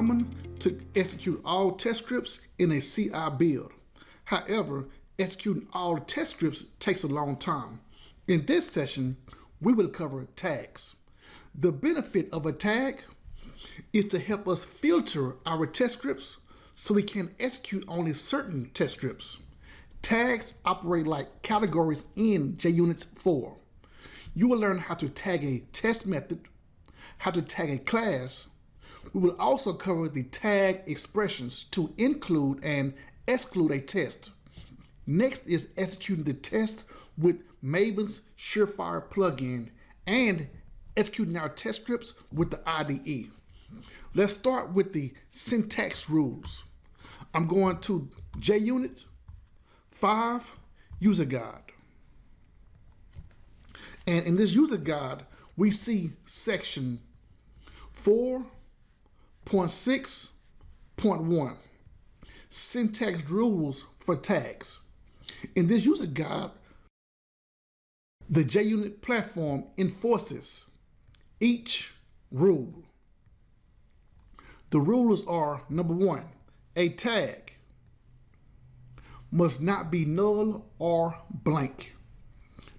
common to execute all test scripts in a CI build. However, executing all test scripts takes a long time. In this session, we will cover tags. The benefit of a tag is to help us filter our test scripts so we can execute only certain test scripts. Tags operate like categories in JUnit 4. You will learn how to tag a test method, how to tag a class. We will also cover the tag expressions to include and exclude a test. Next is executing the test with Maven's Surefire plugin and executing our test scripts with the IDE. Let's start with the syntax rules. I'm going to JUnit 5 user guide. And in this user guide, we see section 4.6.1, syntax rules for tags. In this user guide, the JUnit platform enforces each rule. The rules are: number 1, a tag must not be null or blank.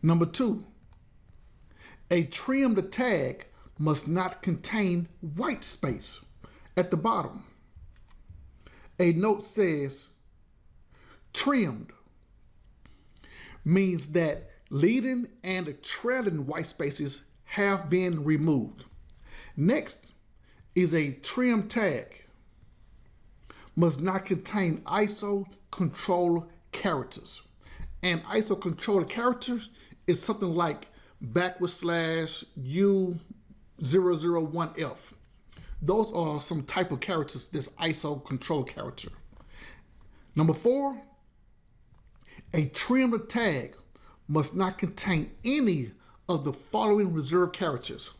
Number 2, a trimmed tag must not contain white space at the bottom. A note says trimmed means that leading and trailing white spaces have been removed. Next is a trim tag must not contain ISO control characters. And ISO control characters is something like /U001F. Those are some type of characters that's ISO control character. Number 4, a trimmed tag must not contain any of the following reserved characters: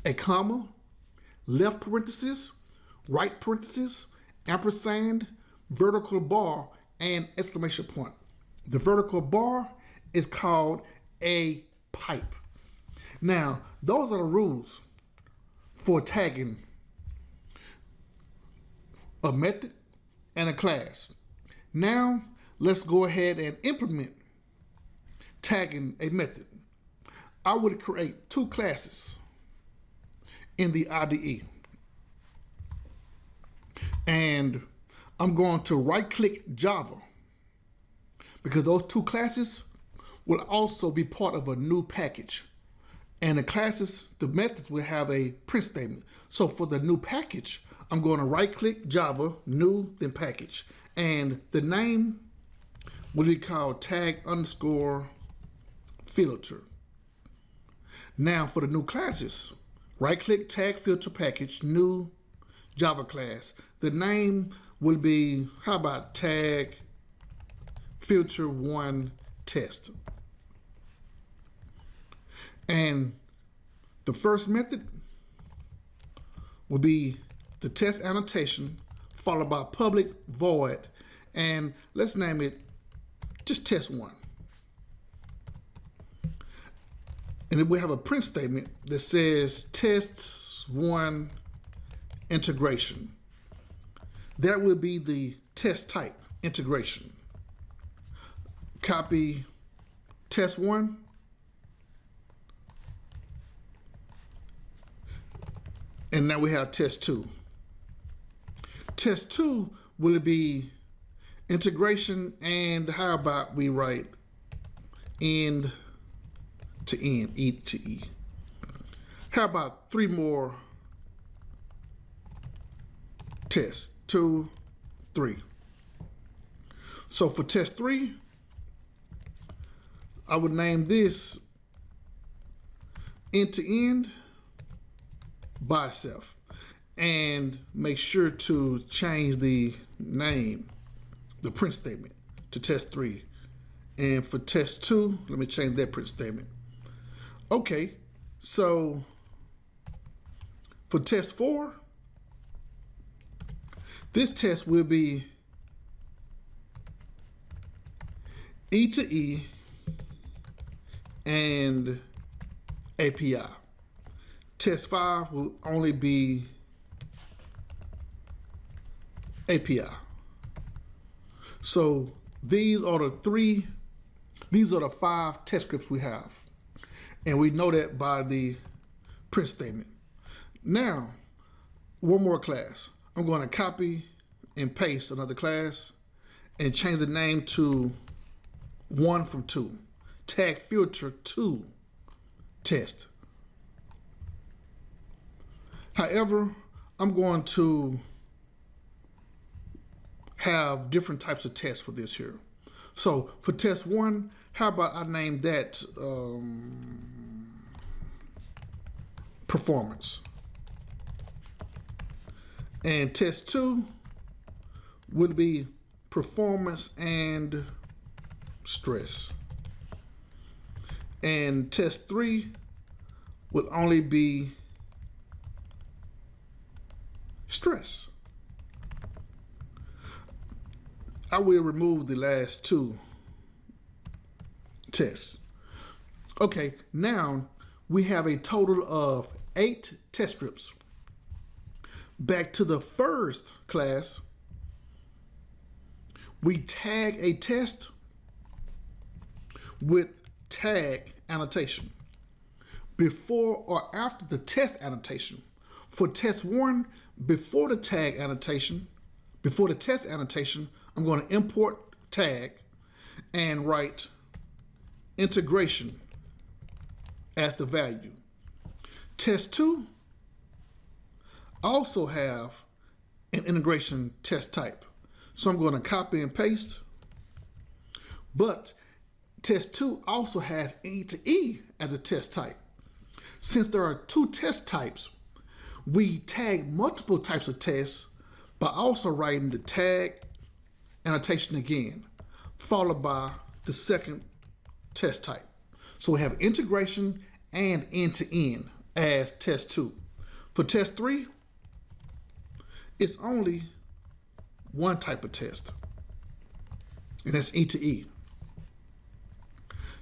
a comma, left parenthesis, right parenthesis, ampersand, vertical bar, and exclamation point. The vertical bar is called a pipe. Now, those are the rules for tagging a method and a class. Now, let's go ahead and implement tagging a method. I would create 2 classes in the IDE. And I'm going to right-click Java because those 2 classes will also be part of a new package. And the classes, the methods will have a print statement. So for the new package, I'm going to right-click Java, new, then package. And the name will be called tag_filter. Now for the new classes, right-click tag filter package, new Java class. The name will be, how about tag filter 1 test. And the first method will be the test annotation followed by public void, and let's name it just test1. And then we have a print statement that says test1 integration. That will be the test type, integration. Copy test1. And now we have test2. Test2 will be integration, and how about we write end to end, E to E. How about 3 more tests? 2, 3. So for test 3, I would name this end to end by itself, and make sure to change the name, the print statement, to test 3. And for test 2, let me change that print statement. Okay, so for test 4, this test will be E to E and API. Test 5 will only be API. So these are the 5 test scripts we have. And we know that by the print statement. Now, one more class. I'm going to copy and paste another class and change the name to 1 from 2. Tag filter to test. However, I'm going to have different types of tests for this here. So for test 1, how about I name that performance. And test 2 would be performance and stress. And test 3 would only be stress. I will remove the last 2 tests. Okay, now we have a total of 8 test scripts. Back to the first class, we tag a test with tag annotation. Before or after the test annotation. For test 1, before the tag annotation, before the test annotation, I'm going to import tag and write integration as the value. Test 2 also have an integration test type. So I'm going to copy and paste. But test 2 also has E2E as a test type. Since there are 2 test types, we tag multiple types of tests by also writing the tag annotation again, followed by the second test type. So we have integration and end-to-end as test 2. For test 3, it's only one type of test, and that's E2E.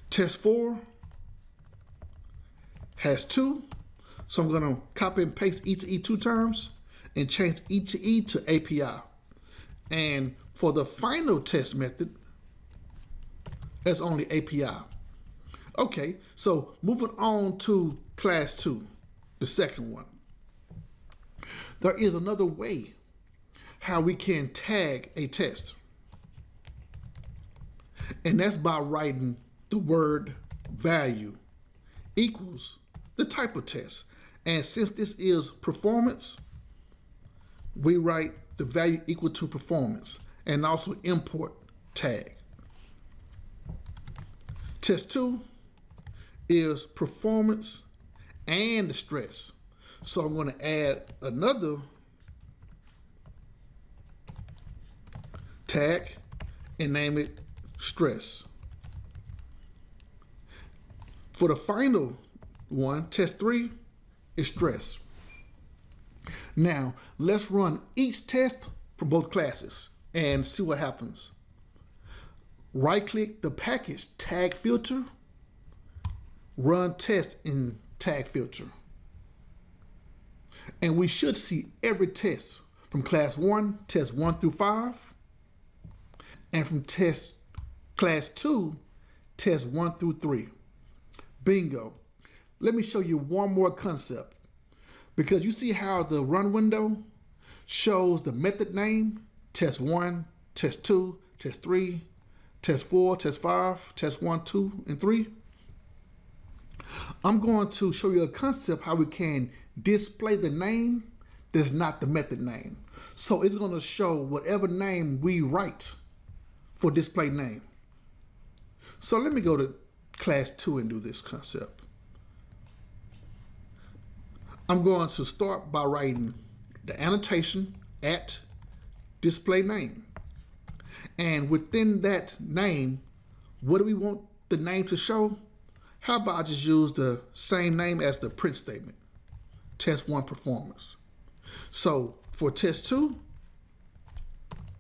Test 4 has 2, so I'm going to copy and paste E2E 2 times and change E2E to API. And for the final test method, that's only API. Okay, so moving on to class 2, the second one. There is another way how we can tag a test. And that's by writing the word value equals the type of test. And since this is performance, we write the value equal to performance and also import tag. Test 2 is performance and stress. So I'm going to add another tag and name it stress. For the final one, test 3 is stress. Now, let's run each test for both classes and see what happens. Right-click the package tag filter, run test in tag filter. And we should see every test from class 1, test 1 through 5, and from class 2, test 1 through 3. Bingo. Let me show you one more concept. Because you see how the run window shows the method name, test 1, test 2, test 3, test 4, test 5, test 1, 2, and 3. I'm going to show you a concept how we can display the name that's not the method name. So it's going to show whatever name we write for display name. So let me go to class 2 and do this concept. I'm going to start by writing the annotation at display name. And within that name, what do we want the name to show? How about I just use the same name as the print statement? Test 1 performance. So for test 2,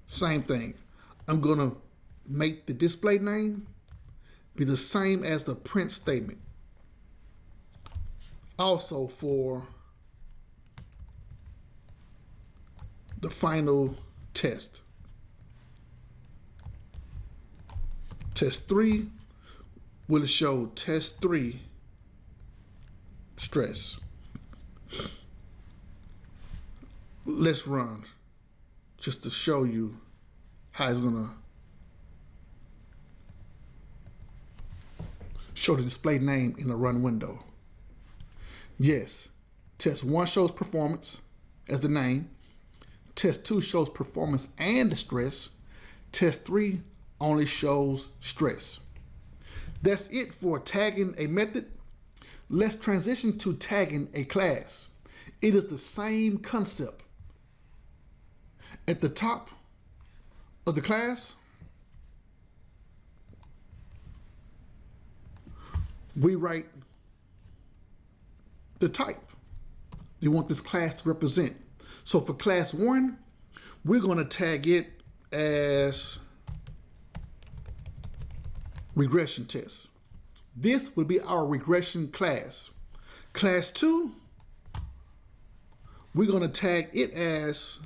same thing. I'm going to make the display name be the same as the print statement. Also for the final test. Test 3 will show test 3 stress. Let's run just to show you how it's gonna show the display name in the run window. Yes, test 1 shows performance as the name. Test 2 shows performance and the stress. Test 3 only shows stress. That's it for tagging a method. Let's transition to tagging a class. It is the same concept. At the top of the class, we write the type you want this class to represent. So for class 1, we're going to tag it as regression test. This will be our regression class. Class 2, we're going to tag it as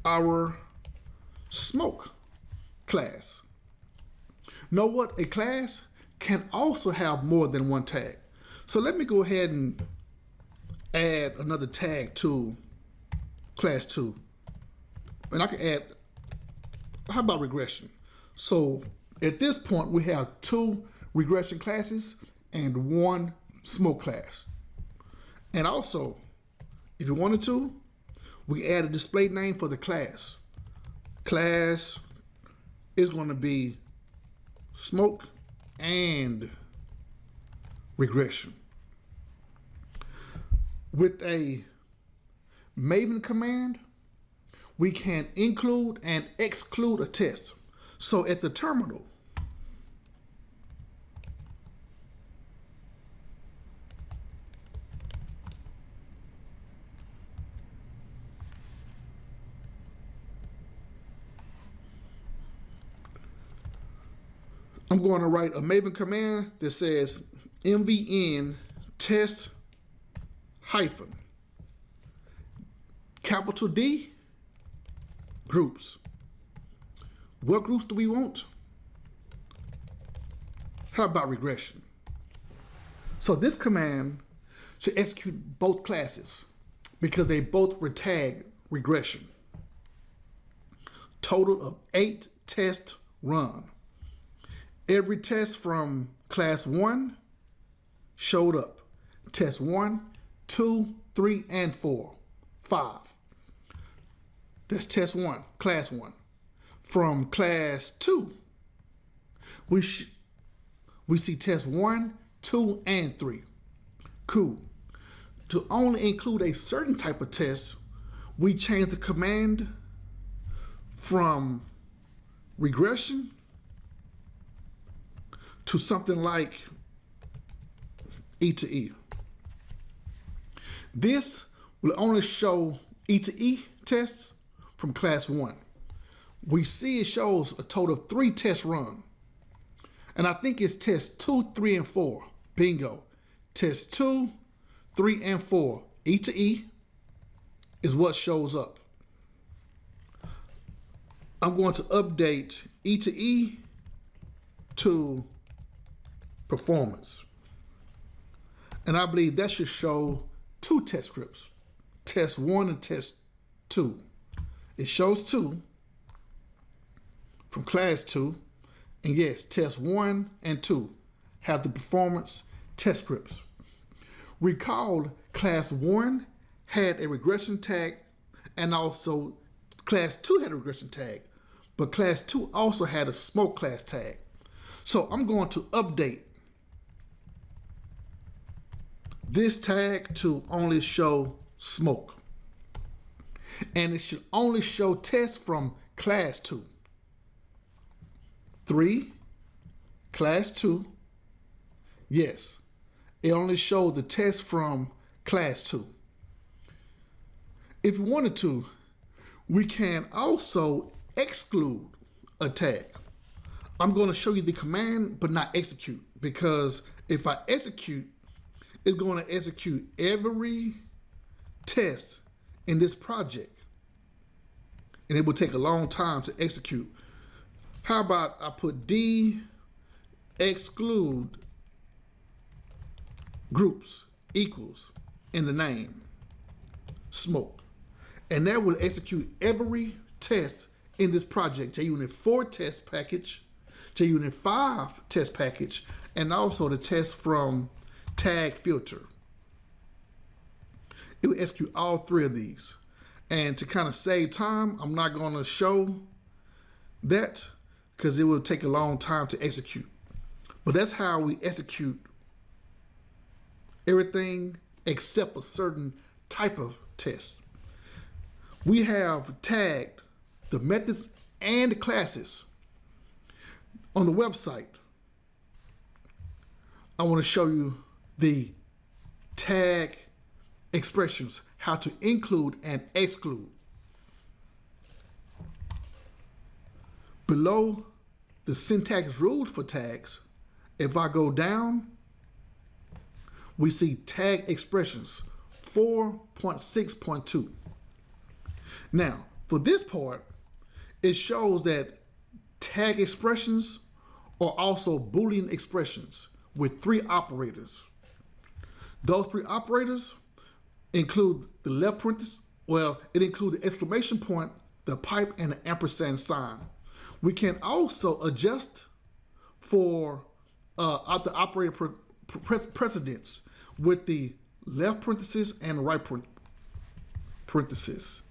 our smoke class. Know what? A class can also have more than one tag. So let me go ahead and add another tag to class 2. And I can add, how about regression? So at this point, we have 2 regression classes and 1 smoke class. And also, if you wanted to, we add a display name for the class. Class is going to be smoke and regression. With a Maven command, we can include and exclude a test. So at the terminal, I'm going to write a Maven command that says mvn test hyphen capital D groups. What groups do we want? How about regression? So this command should execute both classes because they both were tagged regression. Total of 8 tests run. Every test from class 1 showed up. Test 1, 2, 3, and 4. 5. That's test 1, class 1. From class 2, we see test 1, 2, and 3. Cool. To only include a certain type of test, we change the command from regression to something like E to E. This will only show E to E tests from class 1. We see it shows a total of 3 tests run. And I think it's test 2, 3, and 4. Bingo. Test 2, 3, and 4. E to E is what shows up. I'm going to update E to E to performance. And I believe that should show 2 test scripts. Test 1 and test 2. It shows 2 from class 2. And yes, test 1 and 2 have the performance test scripts. Recall class 1 had a regression tag and also class 2 had a regression tag, but class 2 also had a smoke class tag. So I'm going to update this tag to only show smoke. And it should only show tests from class 2. 3, class 2. Yes, it only showed the test from class 2. If you wanted to, we can also exclude a tag. I'm going to show you the command, but not execute, because if I execute, it's going to execute every test in this project and it will take a long time to execute. How about I put D exclude groups equals in the name smoke, and that will execute every test in this project: JUnit 4 test package, JUnit 5 test package, and also the test from tag filter. It will execute all three of these. And to kind of save time, I'm not going to show that because it will take a long time to execute. But that's how we execute everything except a certain type of test. We have tagged the methods and classes. On the website, I want to show you the tag expressions, how to include and exclude. Below the syntax rules for tags, if I go down, we see tag expressions 4.6.2. Now, for this part, it shows that tag expressions are also Boolean expressions with 3 operators. Those 3 operators include the left parenthesis, well, it includes the exclamation point, the pipe, and the ampersand sign. We can also adjust for the operator precedence with the left parenthesis and right parenthesis.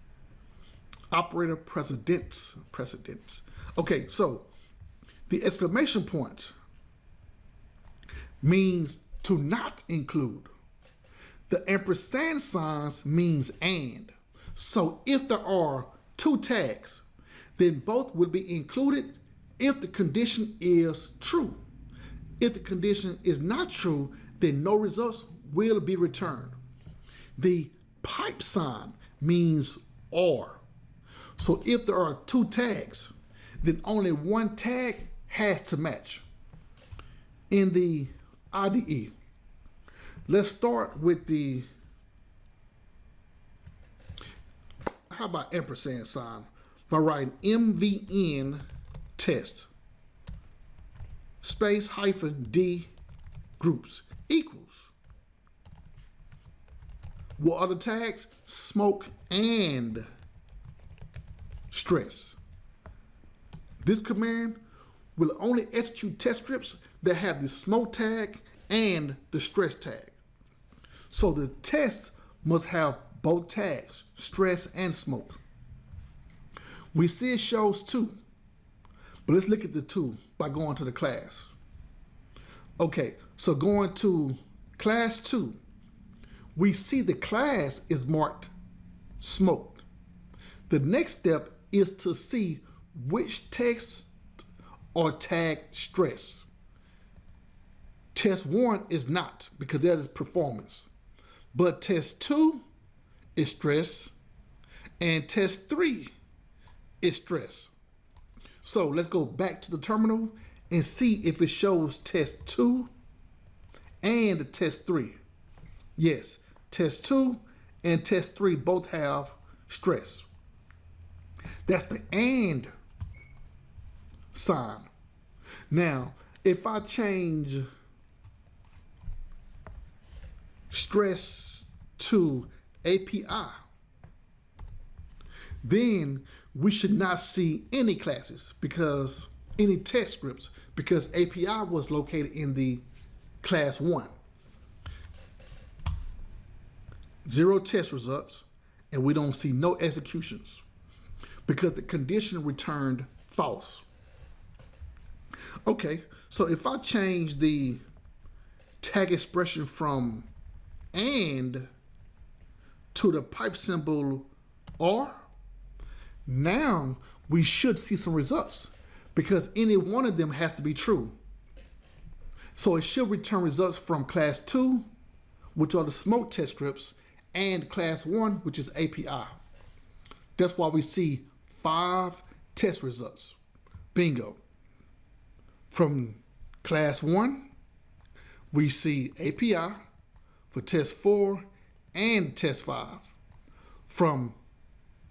Operator precedence. Okay, so the exclamation point means to not include. The ampersand signs means and. So if there are 2 tags, then both will be included if the condition is true. If the condition is not true, then no results will be returned. The pipe sign means or. So if there are 2 tags, then only 1 tag has to match. In the IDE, let's start with the, how about ampersand sign? By writing MVN test space hyphen D groups equals. What are the tags? Smoke and stress. This command will only execute test scripts that have the smoke tag and the stress tag. So the test must have both tags, stress and smoke. We see it shows 2, but let's look at the 2 by going to the class. Okay, so going to class 2, we see the class is marked smoked. The next step is to see which text are tagged stress. Test 1 is not, because that is performance. But test 2 is stress, and test 3 is stress. So let's go back to the terminal and see if it shows test 2 and test 3. Yes, test 2 and test 3 both have stress. That's the and sign. Now, if I change stress to API, then we should not see any classes, because any test scripts, because API was located in the class 1. 0 test results, and we don't see no executions because the condition returned false. Okay, so if I change the tag expression from and to the pipe symbol or, now we should see some results because any one of them has to be true. So it should return results from class 2, which are the smoke test scripts, and class 1, which is API. That's why we see 5 test results. Bingo. From class 1, we see API for test 4 and test 5. From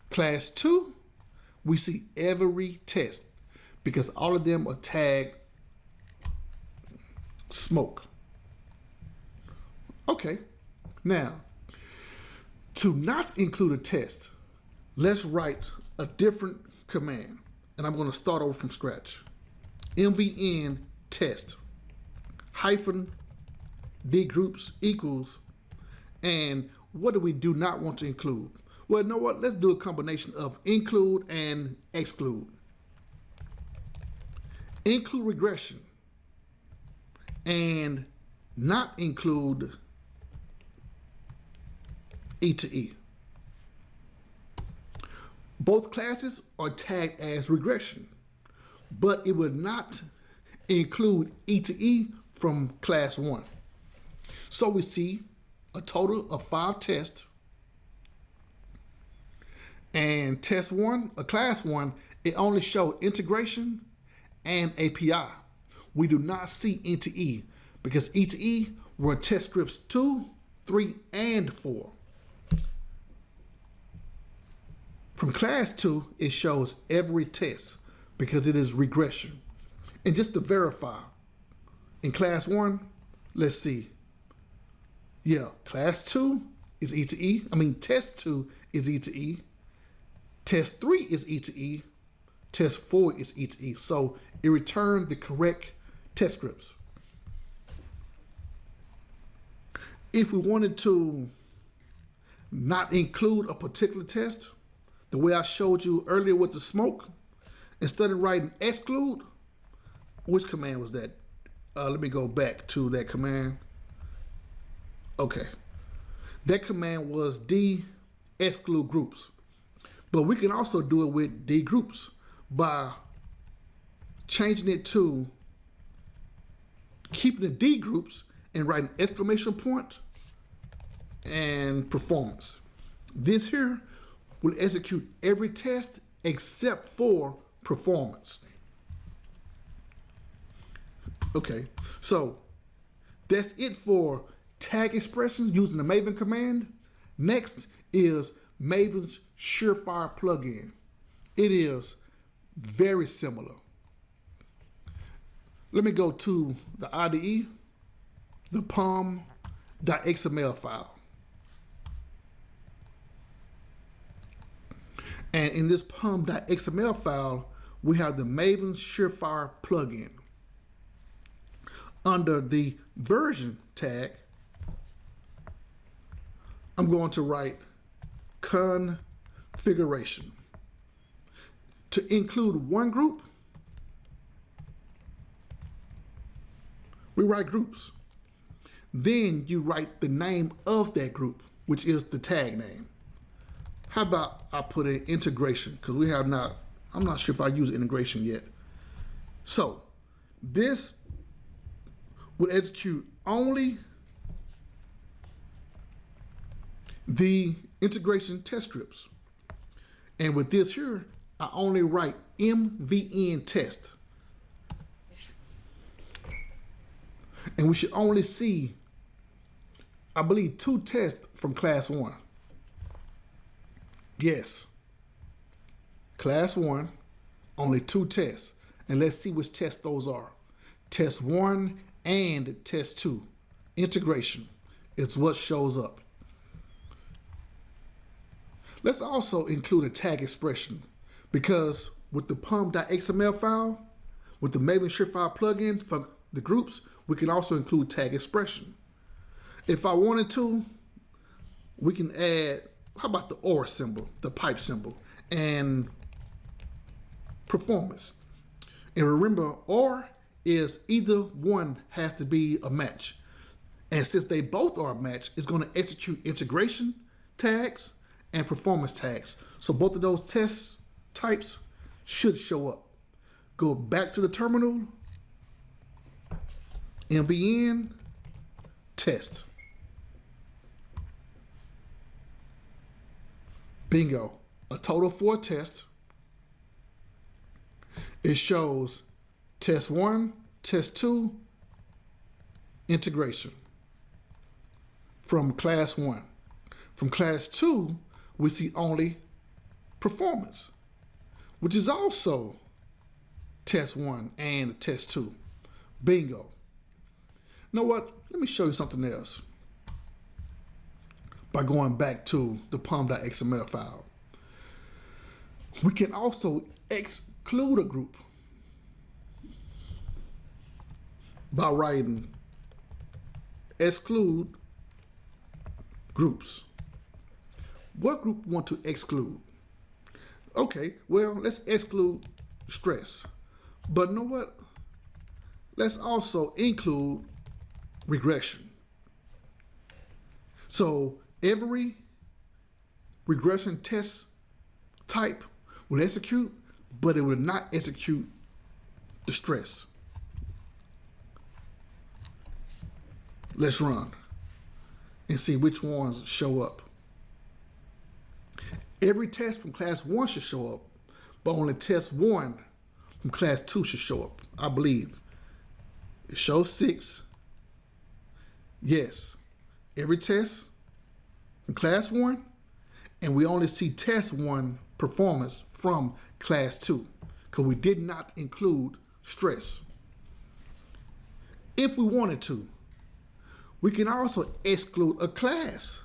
class 2, we see every test because all of them are tagged smoke. Okay, now to not include a test, let's write a different command. And I'm going to start over from scratch. MVN test hyphen dgroups equals, and what do we do not want to include? Well, you know what? Let's do a combination of include and exclude. Include regression and not include E to E. Both classes are tagged as regression, but it would not include E to E from class 1. So we see a total of 5 tests, and test 1, class 1, it only showed integration and API. We do not see E to E because E to E were test scripts 2, 3, and 4. From class 2, it shows every test because it is regression. And just to verify, in class 1, let's see. Yeah, class 2 is E to E. Test 2 is E to E. Test 3 is E to E. Test 4 is E to E. So it returned the correct test scripts. If we wanted to not include a particular test, the way I showed you earlier with the smoke, instead of writing exclude, which command was that? Let me go back to that command. Okay. That command was exclude groups. But we can also do it with dgroups by changing it to keeping the dgroups and writing exclamation point and performance. This here will execute every test except for performance. Okay, so that's it for tag expressions using the Maven command. Next is Maven's Surefire plugin. It is very similar. Let me go to the IDE, the 𝒆𝒙.xml file. And in this 𝒆𝒙.xml file, we have the Maven Surefire plugin. Under the version tag, I'm going to write configuration. To include one group, we write groups. Then you write the name of that group, which is the tag name. How about I put in integration? Because I'm not sure if I use integration yet. So this will execute only the integration test scripts. And with this here, I only write MVN test. And we should only see, I believe, 2 tests from class 1. Yes, class 1, only 2 tests. And let's see which tests those are. Test 1 and test 2. Integration. It's what shows up. Let's also include a tag expression because with the 𝒆𝒙.xml file, with the Maven Surefire plugin for the groups, we can also include tag expression. If I wanted to, we can add, how about the OR symbol, the pipe symbol, and performance. And remember, OR is either one has to be a match. And since they both are a match, it's going to execute integration tags and performance tags. So both of those test types should show up. Go back to the terminal, MVN test. Bingo, a total of 4 tests. It shows test 1, test 2, integration from class 1. From class 2, we see only performance. which is also test 1 and test 2. Bingo. You know what? Let me show you something else by going back to the pom.xml file. We can also exclude a group by writing exclude groups. What group we want to exclude? Okay, well, let's exclude stress. But you know what? Let's also include regression. So every regression test type will execute, but it will not execute the stress. Let's run and see which ones show up. Every test from class 1 should show up, but only test 1 from class 2 should show up, I believe. It shows 6. Yes, every test from class 1, and we only see test 1 performance from class 2 because we did not include stress. If we wanted to, we can also exclude a class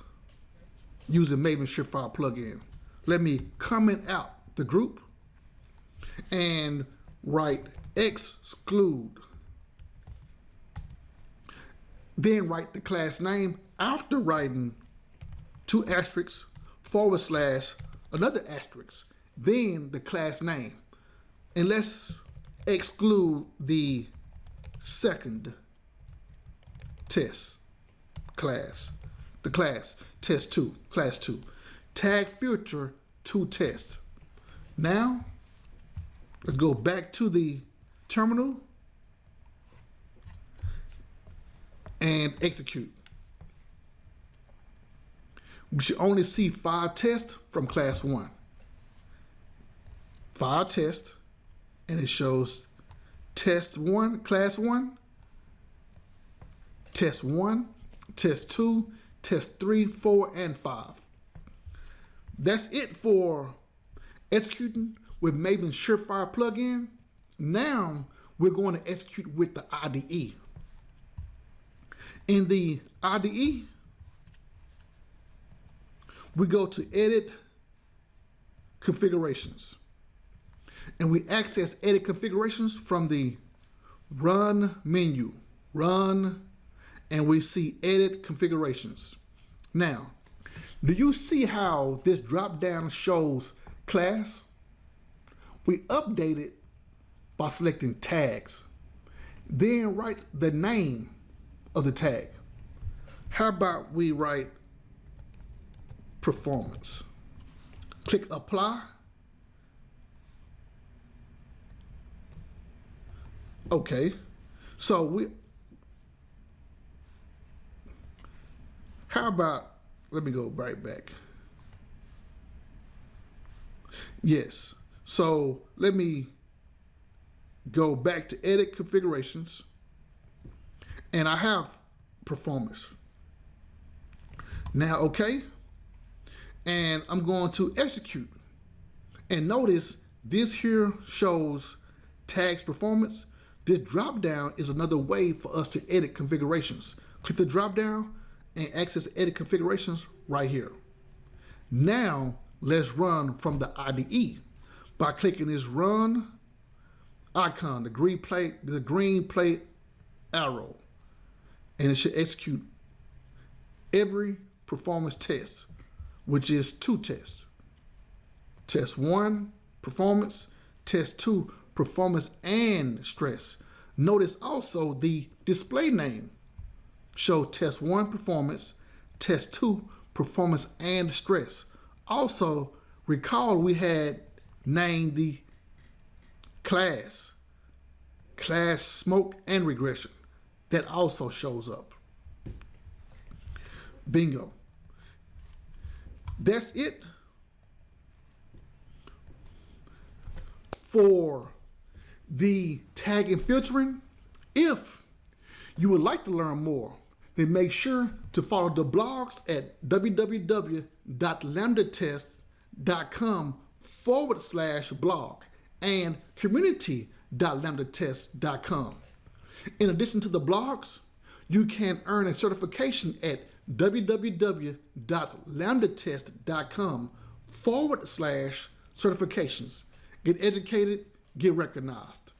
using Maven Surefire plugin. Let me comment out the group and write exclude. Then write the class name after writing 2 asterisks / another asterisk, then the class name. And let's exclude the second test class, the class test 2, class 2. Tag filter to test. Now, let's go back to the terminal and execute. We should only see 5 tests from class 1. 5 tests, and it shows test 1, class 1, test 1, test 2, test 3, 4, and 5. That's it for executing with Maven Surefire plugin. Now we're going to execute with the IDE. In the IDE, we go to Edit Configurations. And we access Edit Configurations from the Run menu. Run, and we see Edit Configurations. Now, do you see how this drop down shows class? We update it by selecting tags. Then write the name of the tag. How about we write performance? Click apply. Okay, so how about, let me go right back. Yes, so let me go back to edit configurations, and I have performance. Now, okay, and I'm going to execute. And notice this here shows tags performance. This drop down is another way for us to edit configurations. Click the drop down and access edit configurations right here. Now let's run from the IDE by clicking this run icon, the green plate arrow, and it should execute every performance test, which is 2 tests. Test 1, performance. Test 2, performance and stress. Notice also the display name show test 1, performance, test 2, performance and stress. Also, recall we had named the class smoke and regression. That also shows up. Bingo. That's it for the tag and filtering. If you would like to learn more, then make sure to follow the blogs at www.LambdaTest.com/blog and community.lambdatest.com. In addition to the blogs, you can earn a certification at www.lambdatest.com/certifications. Get educated, get recognized.